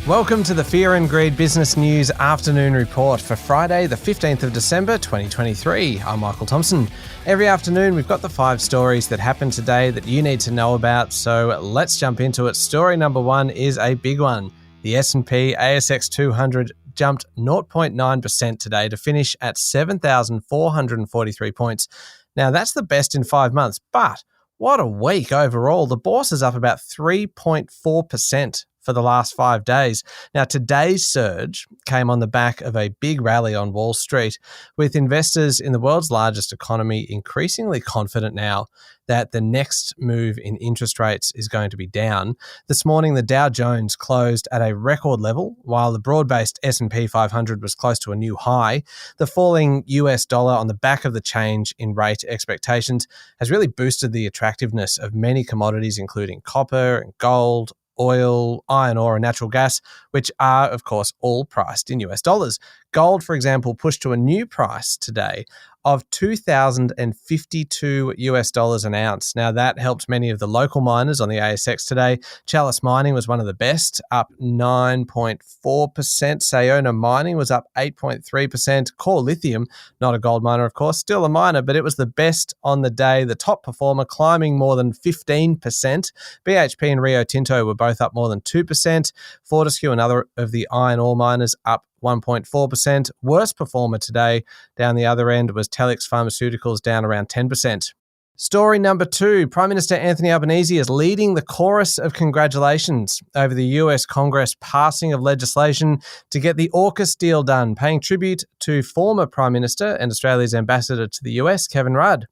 Welcome to the Fear and Greed Business News Afternoon Report for Friday, the 15th of December, 2023. I'm Michael Thompson. Every afternoon, we've got the 5 stories that happened today that you need to know about, so let's jump into it. Story number 1 is a big one. The S&P ASX 200 jumped 0.9% today to finish at 7,443 points. Now, that's the best in 5 months, but what a week overall. The bourse is up about 3.4% for the last 5 days. Now, today's surge came on the back of a big rally on Wall Street, with investors in the world's largest economy increasingly confident now that the next move in interest rates is going to be down. This morning, the Dow Jones closed at a record level, while the broad-based S&P 500 was close to a new high. The falling US dollar on the back of the change in rate expectations has really boosted the attractiveness of many commodities, including copper and gold, oil, iron ore, and natural gas, which are, of course, all priced in US dollars. Gold, for example, pushed to a new price today of $2,052 US an ounce. Now, that helped many of the local miners on the ASX today. Chalice Mining was one of the best, up 9.4%. Sayona Mining was up 8.3%. Core Lithium, not a gold miner, of course, still a miner, but it was the best on the day. The top performer climbing more than 15%. BHP and Rio Tinto were both up more than 2%. Fortescue, another of the iron ore miners, up 1.4%. Worst performer today down the other end was Telix Pharmaceuticals, down around 10%. Story number 2, Prime Minister Anthony Albanese is leading the chorus of congratulations over the US Congress passing of legislation to get the AUKUS deal done, paying tribute to former Prime Minister and Australia's ambassador to the US, Kevin Rudd.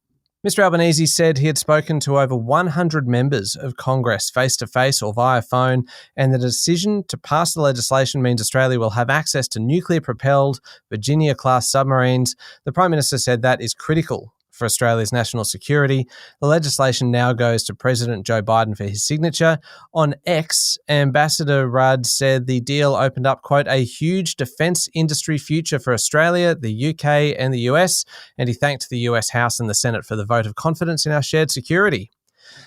Mr. Albanese said he had spoken to over 100 members of Congress face-to-face or via phone, and the decision to pass the legislation means Australia will have access to nuclear-propelled Virginia-class submarines. The Prime Minister said that is critical for Australia's national security. The legislation now goes to President Joe Biden for his signature. On X, Ambassador Rudd said the deal opened up, quote, a huge defence industry future for Australia, the UK and the US, and he thanked the US House and the Senate for the vote of confidence in our shared security.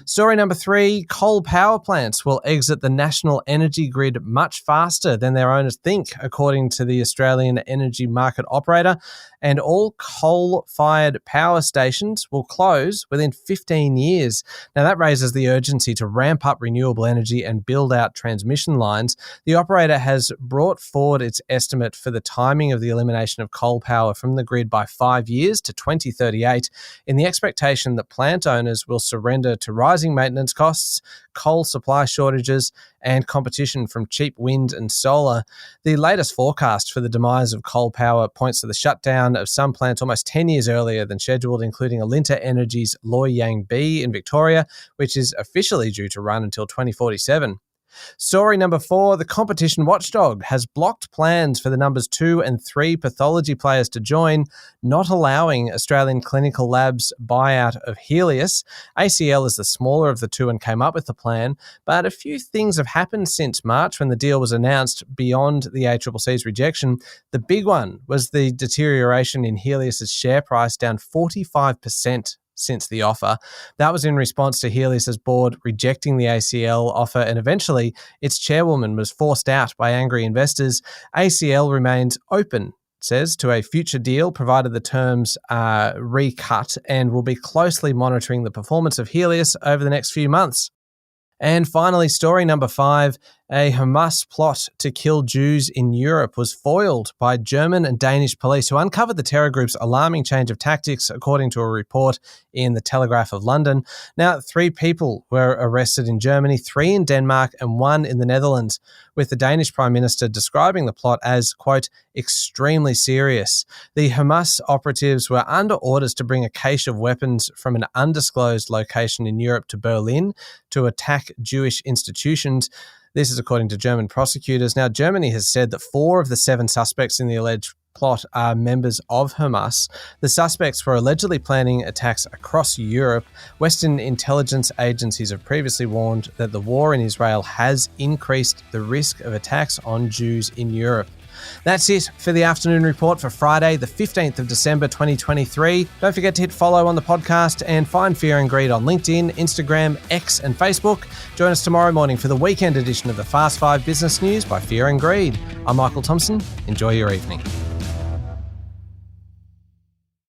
Story number 3, coal power plants will exit the national energy grid much faster than their owners think, according to the Australian Energy Market Operator, and all coal-fired power stations will close within 15 years. Now, that raises the urgency to ramp up renewable energy and build out transmission lines. The operator has brought forward its estimate for the timing of the elimination of coal power from the grid by 5 years to 2038, in the expectation that plant owners will surrender to rising maintenance costs, coal supply shortages, and competition from cheap wind and solar. The latest forecast for the demise of coal power points to the shutdown of some plants almost 10 years earlier than scheduled, including Alinta Energy's Loy Yang B in Victoria, which is officially due to run until 2047. Story number 4, the competition watchdog has blocked plans for the numbers 2 and 3 pathology players to join, not allowing Australian Clinical Labs' buyout of Helios. ACL is the smaller of the two and came up with the plan, but a few things have happened since March when the deal was announced beyond the ACCC's rejection. The big one was the deterioration in Helios' share price, down 45% since the offer. That was in response to Helios's board rejecting the ACL offer, and eventually its chairwoman was forced out by angry investors. ACL remains open, says, to a future deal provided the terms are recut, and will be closely monitoring the performance of Helios over the next few months. And finally, story number 5, a Hamas plot to kill Jews in Europe was foiled by German and Danish police, who uncovered the terror group's alarming change of tactics, according to a report in the Telegraph of London. Now, 3 people were arrested in Germany, 3 in Denmark, and 1 in the Netherlands, with the Danish Prime Minister describing the plot as, quote, extremely serious. The Hamas operatives were under orders to bring a cache of weapons from an undisclosed location in Europe to Berlin to attack Jewish institutions. This is according to German prosecutors. Now, Germany has said that 4 of the 7 suspects in the alleged plot are members of Hamas. The suspects were allegedly planning attacks across Europe. Western intelligence agencies have previously warned that the war in Israel has increased the risk of attacks on Jews in Europe. That's it for the afternoon report for Friday, the 15th of December 2023. Don't forget to hit follow on the podcast and find Fear and Greed on LinkedIn, Instagram, X and Facebook. Join us tomorrow morning for the weekend edition of the Fast 5 Business News by Fear and Greed. I'm Michael Thompson. Enjoy your evening.